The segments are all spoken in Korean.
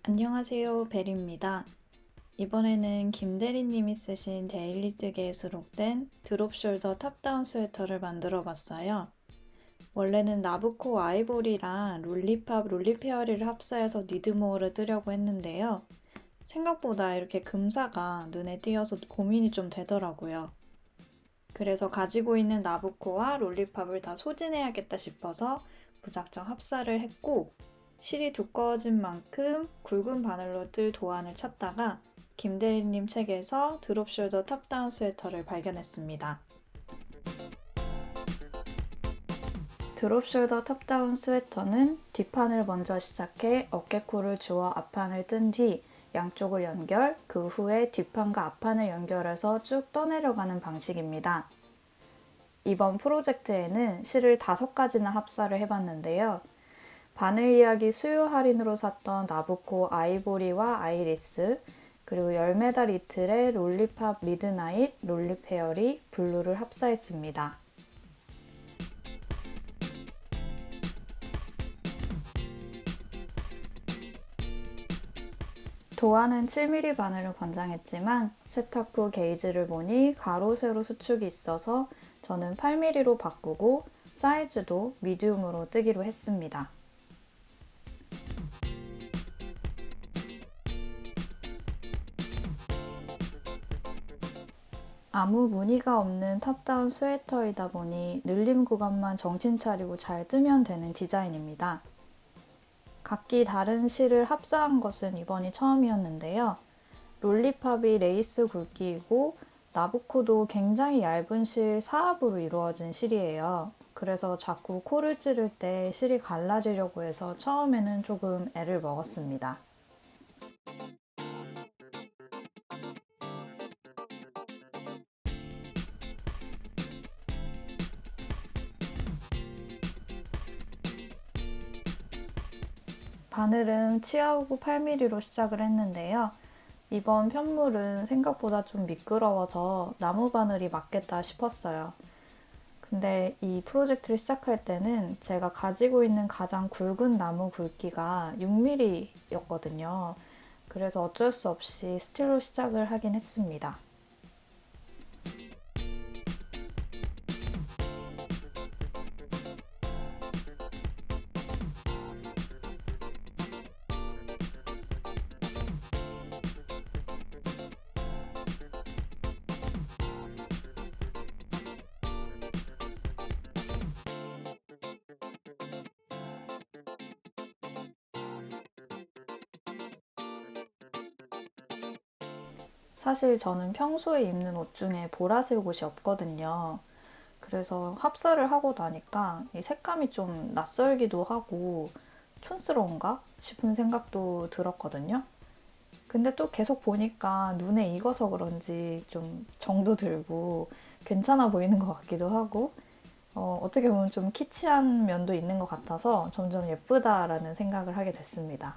안녕하세요, 벨입니다. 이번에는 김대리님이 쓰신 데일리뜨기에 수록된 드롭숄더 탑다운 스웨터를 만들어 봤어요. 원래는 나부코 아이보리랑 롤리팝 롤리페어리를 합사해서 니드모어를 뜨려고 했는데요. 생각보다 이렇게 금사가 눈에 띄어서 고민이 좀 되더라고요. 그래서 가지고 있는 나부코와 롤리팝을 다 소진해야겠다 싶어서 무작정 합사를 했고, 실이 두꺼워진 만큼 굵은 바늘로 뜰 도안을 찾다가 김대리님 책에서 드롭숄더 탑다운 스웨터를 발견했습니다. 드롭숄더 탑다운 스웨터는 뒷판을 먼저 시작해 어깨코를 주어 앞판을 뜬 뒤 양쪽을 연결, 그 후에 뒷판과 앞판을 연결해서 쭉 떠내려가는 방식입니다. 이번 프로젝트에는 실을 5가지나 합사를 해봤는데요. 바늘 이야기 수요 할인으로 샀던 나부코 아이보리와 아이리스, 그리고 열매달 이틀의 롤리팝 미드나잇, 롤리페어리, 블루를 합사했습니다. 도안은 7mm 바늘을 권장했지만 세탁 후 게이지를 보니 가로 세로 수축이 있어서 저는 8mm로 바꾸고 사이즈도 미디움으로 뜨기로 했습니다. 아무 무늬가 없는 탑다운 스웨터이다 보니 늘림 구간만 정신 차리고 잘 뜨면 되는 디자인입니다. 각기 다른 실을 합사한 것은 이번이 처음이었는데요. 롤리팝이 레이스 굵기이고 나부코도 굉장히 얇은 실 사압으로 이루어진 실이에요. 그래서 자꾸 코를 찌를 때 실이 갈라지려고 해서 처음에는 조금 애를 먹었습니다. 바늘은 치아우고 8mm로 시작을 했는데요. 이번 편물은 생각보다 좀 미끄러워서 나무 바늘이 맞겠다 싶었어요. 근데 이 프로젝트를 시작할 때는 제가 가지고 있는 가장 굵은 나무 굵기가 6mm였거든요. 그래서 어쩔 수 없이 스틸로 시작을 하긴 했습니다. 사실 저는 평소에 입는 옷 중에 보라색 옷이 없거든요. 그래서 합사를 하고 나니까 이 색감이 좀 낯설기도 하고 촌스러운가 싶은 생각도 들었거든요. 근데 또 계속 보니까 눈에 익어서 그런지 좀 정도 들고 괜찮아 보이는 것 같기도 하고 어떻게 보면 좀 키치한 면도 있는 것 같아서 점점 예쁘다라는 생각을 하게 됐습니다.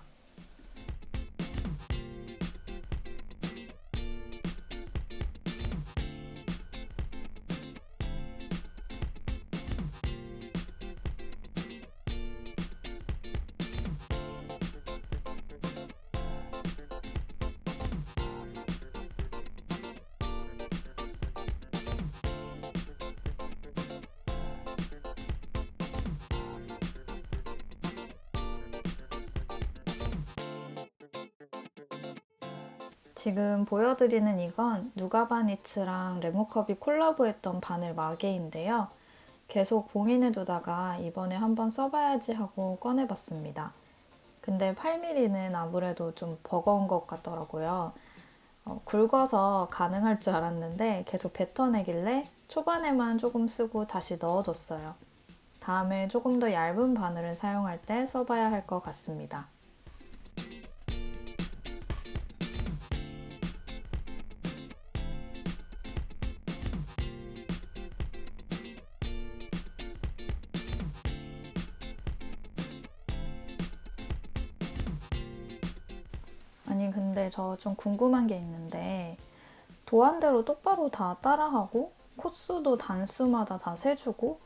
지금 보여드리는 이건 누가바니츠랑 레모컵이 콜라보했던 바늘 마개인데요. 계속 봉인해 두다가 이번에 한번 써봐야지 하고 꺼내봤습니다. 근데 8mm는 아무래도 좀 버거운 것 같더라고요. 굵어서 가능할 줄 알았는데 계속 뱉어내길래 초반에만 조금 쓰고 다시 넣어뒀어요. 다음에 조금 더 얇은 바늘을 사용할 때 써봐야 할 것 같습니다. 아니, 근데 저 좀 궁금한 게 있는데, 도안대로 똑바로 다 따라하고, 코수도 단수마다 다 세주고,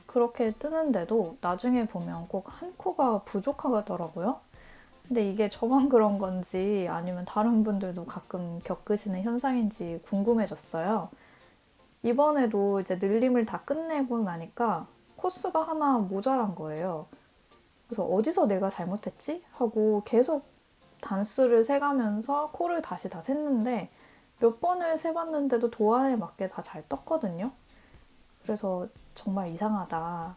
그렇게 뜨는데도 나중에 보면 꼭 한 코가 부족하더라고요. 근데 이게 저만 그런 건지 아니면 다른 분들도 가끔 겪으시는 현상인지 궁금해졌어요. 이번에도 이제 늘림을 다 끝내고 나니까 코스가 하나 모자란 거예요. 그래서 어디서 내가 잘못했지? 하고 계속 단수를 세가면서 코를 다시 다 셌는데 몇 번을 세봤는데도 도안에 맞게 다 잘 떴거든요. 그래서 정말 이상하다.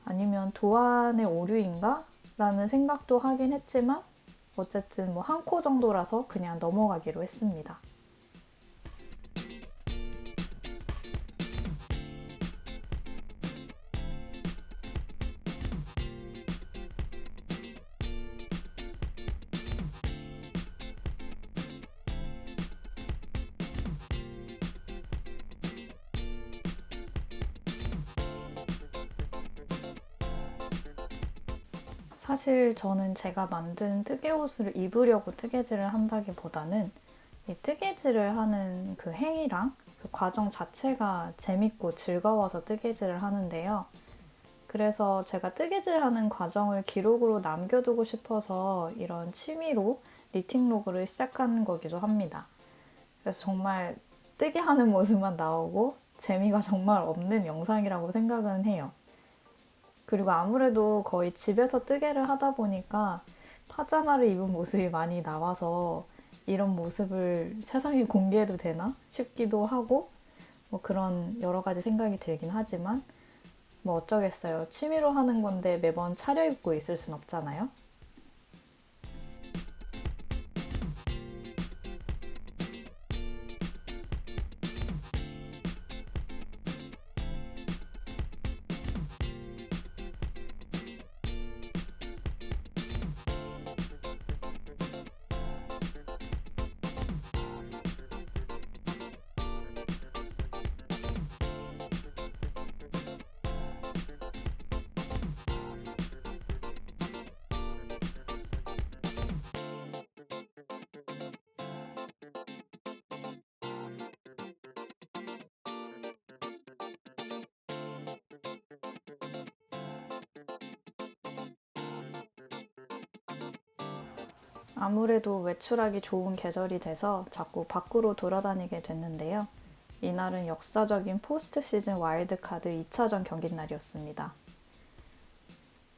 아니면 도안의 오류인가? 라는 생각도 하긴 했지만 어쨌든 뭐 한 코 정도라서 그냥 넘어가기로 했습니다. 사실 저는 제가 만든 뜨개옷을 입으려고 뜨개질을 한다기보다는 이 뜨개질을 하는 그 행위랑 그 과정 자체가 재밌고 즐거워서 뜨개질을 하는데요. 그래서 제가 뜨개질하는 과정을 기록으로 남겨두고 싶어서 이런 취미로 리팅 로그를 시작한 거기도 합니다. 그래서 정말 뜨개하는 모습만 나오고 재미가 정말 없는 영상이라고 생각은 해요. 그리고 아무래도 거의 집에서 뜨개를 하다 보니까 파자마를 입은 모습이 많이 나와서 이런 모습을 세상에 공개해도 되나 싶기도 하고 뭐 그런 여러 가지 생각이 들긴 하지만 뭐 어쩌겠어요. 취미로 하는 건데 매번 차려입고 있을 순 없잖아요. 아무래도 외출하기 좋은 계절이 돼서 자꾸 밖으로 돌아다니게 됐는데요. 이날은 역사적인 포스트 시즌 와일드카드 2차전 경기 날이었습니다.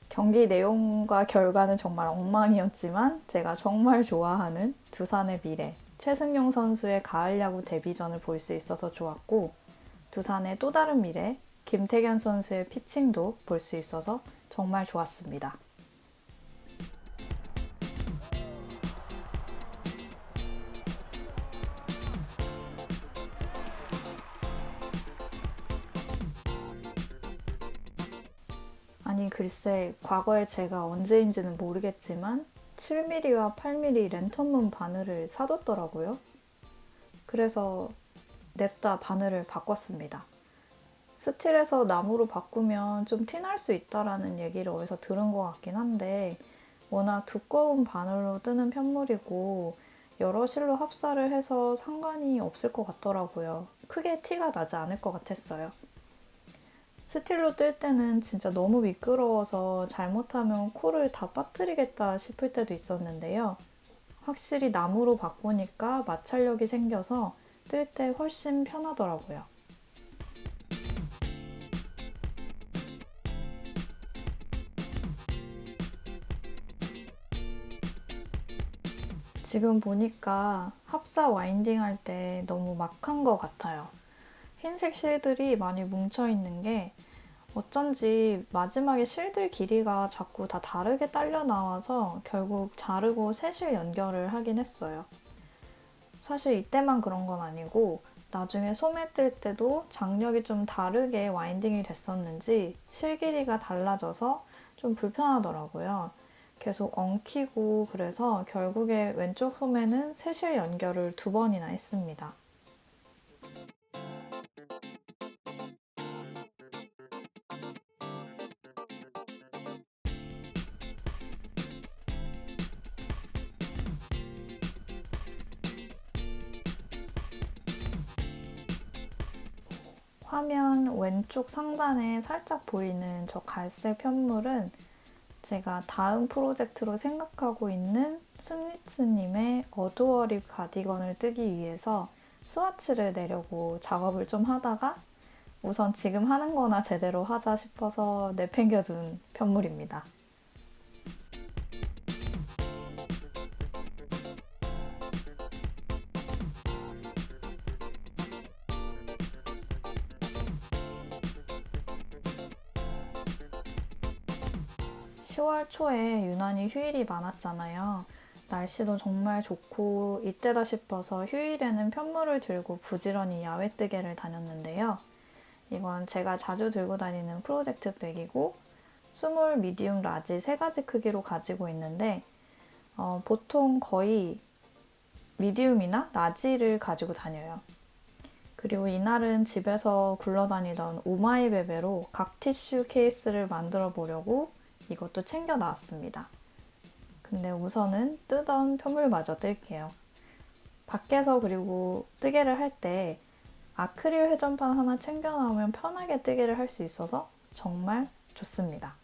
경기 내용과 결과는 정말 엉망이었지만 제가 정말 좋아하는 두산의 미래, 최승용 선수의 가을 야구 데뷔전을 볼 수 있어서 좋았고 두산의 또 다른 미래, 김태견 선수의 피칭도 볼 수 있어서 정말 좋았습니다. 아니 글쎄 과거에 제가 언제인지는 모르겠지만 7mm와 8mm 랜턴문 바늘을 사뒀더라고요. 그래서 냅다 바늘을 바꿨습니다. 스틸에서 나무로 바꾸면 좀 티날 수 있다라는 얘기를 어디서 들은 것 같긴 한데 워낙 두꺼운 바늘로 뜨는 편물이고 여러 실로 합사를 해서 상관이 없을 것 같더라고요. 크게 티가 나지 않을 것 같았어요. 스틸로 뜰 때는 진짜 너무 미끄러워서 잘못하면 코를 다 빠뜨리겠다 싶을 때도 있었는데요. 확실히 나무로 바꾸니까 마찰력이 생겨서 뜰 때 훨씬 편하더라고요. 지금 보니까 합사 와인딩 할 때 너무 막한 것 같아요. 흰색 실들이 많이 뭉쳐있는 게 어쩐지 마지막에 실들 길이가 자꾸 다 다르게 딸려 나와서 결국 자르고 새 실 연결을 하긴 했어요. 사실 이때만 그런 건 아니고 나중에 소매 뜰 때도 장력이 좀 다르게 와인딩이 됐었는지 실 길이가 달라져서 좀 불편하더라고요. 계속 엉키고 그래서 결국에 왼쪽 소매는 새 실 연결을 2번이나 했습니다. 화면 왼쪽 상단에 살짝 보이는 저 갈색 편물은 제가 다음 프로젝트로 생각하고 있는 순리츠님의 어두워립 가디건을 뜨기 위해서 스와치를 내려고 작업을 좀 하다가 우선 지금 하는 거나 제대로 하자 싶어서 내팽겨둔 편물입니다. 10월 초에 유난히 휴일이 많았잖아요. 날씨도 정말 좋고 이때다 싶어서 휴일에는 편물을 들고 부지런히 야외뜨개를 다녔는데요. 이건 제가 자주 들고 다니는 프로젝트 백이고 스몰, 미디움, 라지 세 가지 크기로 가지고 있는데 보통 거의 미디움이나 라지를 가지고 다녀요. 그리고 이날은 집에서 굴러다니던 오마이베베로 각 티슈 케이스를 만들어 보려고 이것도 챙겨 나왔습니다. 근데 우선은 뜨던 표물마저 뜰게요. 밖에서 그리고 뜨개를 할 때 아크릴 회전판 하나 챙겨 나오면 편하게 뜨개를 할 수 있어서 정말 좋습니다.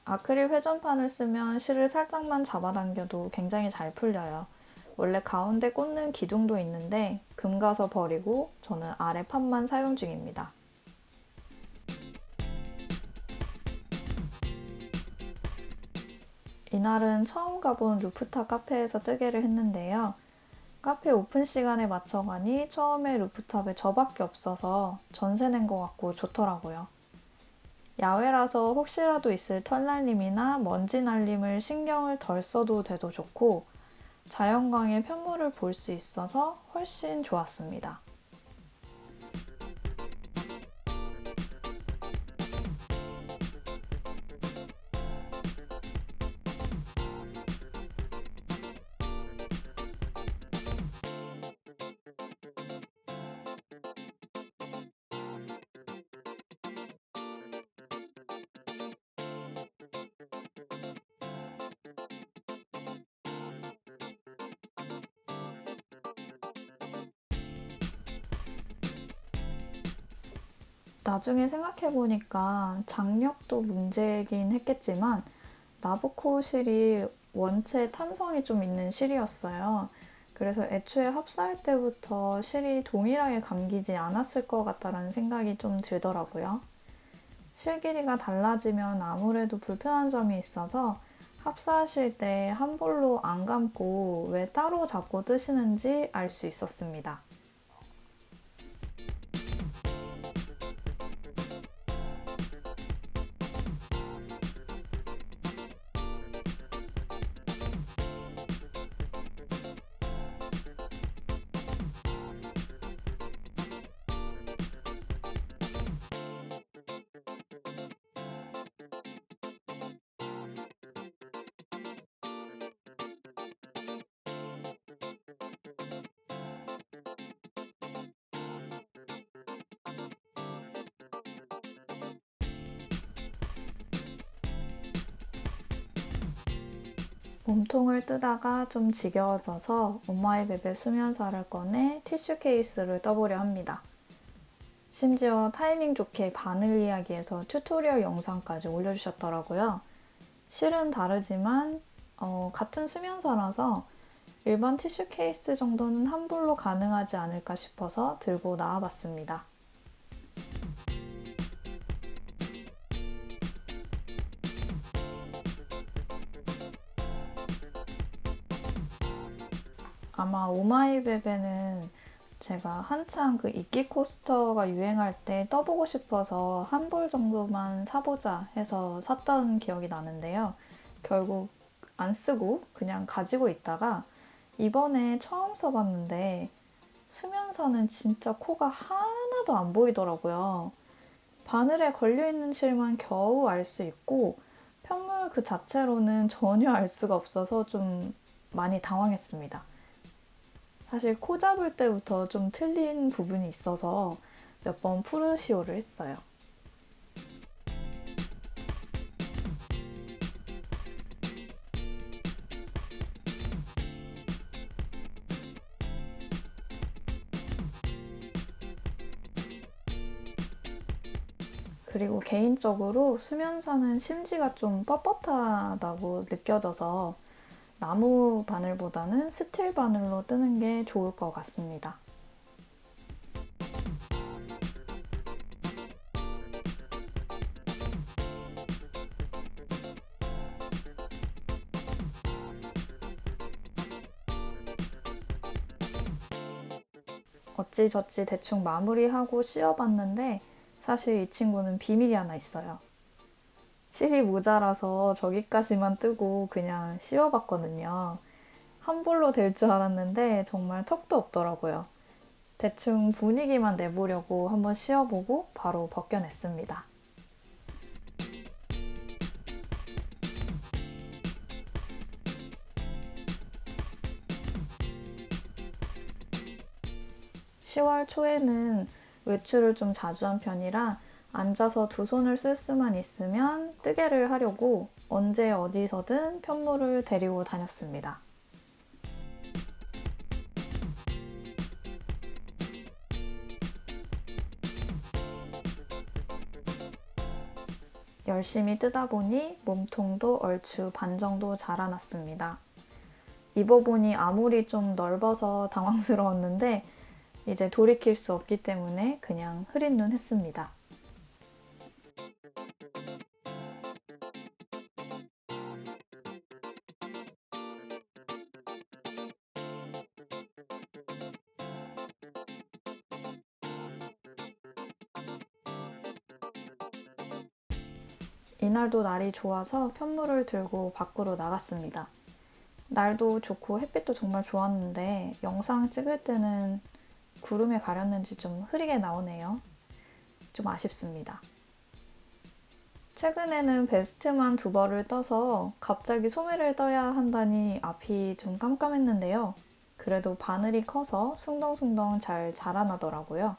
아크릴 회전판을 쓰면 실을 살짝만 잡아당겨도 굉장히 잘 풀려요. 원래 가운데 꽂는 기둥도 있는데 금 가서 버리고 저는 아래 판만 사용 중입니다. 이날은 처음 가본 루프탑 카페에서 뜨개를 했는데요. 카페 오픈 시간에 맞춰 가니 처음에 루프탑에 저밖에 없어서 전세 낸 것 같고 좋더라고요. 야외라서 혹시라도 있을 털날림이나 먼지 날림을 신경을 덜 써도 돼도 좋고 자연광의 편물을 볼 수 있어서 훨씬 좋았습니다. 나중에 생각해보니까 장력도 문제긴 했겠지만 나부코 실이 원체 탄성이 좀 있는 실이었어요. 그래서 애초에 합사할 때부터 실이 동일하게 감기지 않았을 것 같다라는 생각이 좀 들더라고요. 실 길이가 달라지면 아무래도 불편한 점이 있어서 합사하실 때 한 볼로 안 감고 왜 따로 잡고 뜨시는지 알 수 있었습니다. 몸통을 뜨다가 좀 지겨워져서 오마이베베 수면사를 꺼내 티슈 케이스를 떠보려 합니다. 심지어 타이밍 좋게 바늘 이야기에서 튜토리얼 영상까지 올려주셨더라고요. 실은 다르지만 같은 수면사라서 일반 티슈 케이스 정도는 한 볼로 가능하지 않을까 싶어서 들고 나와봤습니다. 아마 오마이베베는 제가 한창 그 이끼 코스터가 유행할 때 떠보고 싶어서 한 벌 정도만 사보자 해서 샀던 기억이 나는데요. 결국 안 쓰고 그냥 가지고 있다가 이번에 처음 써봤는데 수면사는 진짜 코가 하나도 안 보이더라고요. 바늘에 걸려있는 실만 겨우 알 수 있고 편물 그 자체로는 전혀 알 수가 없어서 좀 많이 당황했습니다. 사실 코 잡을 때부터 좀 틀린 부분이 있어서 몇 번 푸르시오를 했어요. 그리고 개인적으로 수면사는 심지가 좀 뻣뻣하다고 느껴져서 나무 바늘보다는 스틸 바늘로 뜨는 게 좋을 것 같습니다. 어찌저찌 대충 마무리하고 씌워봤는데 사실 이 친구는 비밀이 하나 있어요. 실이 모자라서 저기까지만 뜨고 그냥 씌워봤거든요. 한 볼로 될 줄 알았는데 정말 턱도 없더라고요. 대충 분위기만 내보려고 한번 씌워보고 바로 벗겨냈습니다. (10월) 초에는 외출을 좀 자주 한 편이라 앉아서 두 손을 쓸 수만 있으면 뜨개를 하려고 언제 어디서든 편물을 데리고 다녔습니다. 열심히 뜨다 보니 몸통도 얼추 반 정도 자라났습니다. 입어보니 아무리 좀 넓어서 당황스러웠는데 이제 돌이킬 수 없기 때문에 그냥 흐린 눈 했습니다. 이날도 날이 좋아서 편물을 들고 밖으로 나갔습니다. 날도 좋고 햇빛도 정말 좋았는데 영상 찍을 때는 구름에 가렸는지 좀 흐리게 나오네요. 좀 아쉽습니다. 최근에는 베스트만 두 벌을 떠서 갑자기 소매를 떠야 한다니 앞이 좀 깜깜했는데요. 그래도 바늘이 커서 숭덩숭덩 잘 자라나더라고요.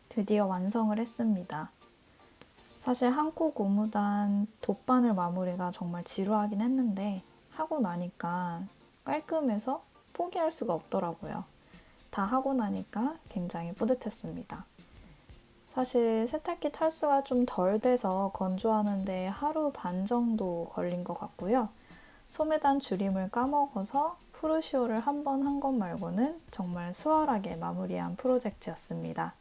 드디어 완성을 했습니다. 사실 한 코 고무단 돗바늘 마무리가 정말 지루하긴 했는데 하고 나니까 깔끔해서 포기할 수가 없더라고요. 다 하고 나니까 굉장히 뿌듯했습니다. 사실 세탁기 탈수가 좀 덜 돼서 건조하는데 하루 반 정도 걸린 것 같고요. 소매단 줄임을 까먹어서 푸르시오를 한 번 한 것 말고는 정말 수월하게 마무리한 프로젝트였습니다.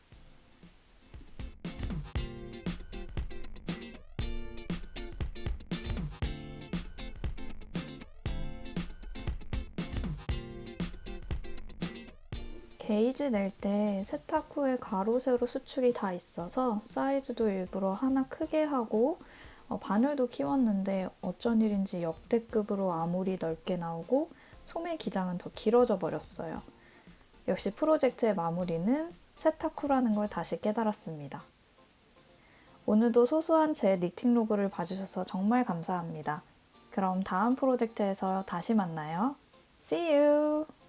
베이지 낼 때 세탁 후에 가로 세로 수축이 다 있어서 사이즈도 일부러 하나 크게 하고 바늘도 키웠는데 어쩐 일인지 역대급으로 아무리 넓게 나오고 소매 기장은 더 길어져 버렸어요. 역시 프로젝트의 마무리는 세탁 후라는 걸 다시 깨달았습니다. 오늘도 소소한 제 니팅 로그를 봐주셔서 정말 감사합니다. 그럼 다음 프로젝트에서 다시 만나요. See you!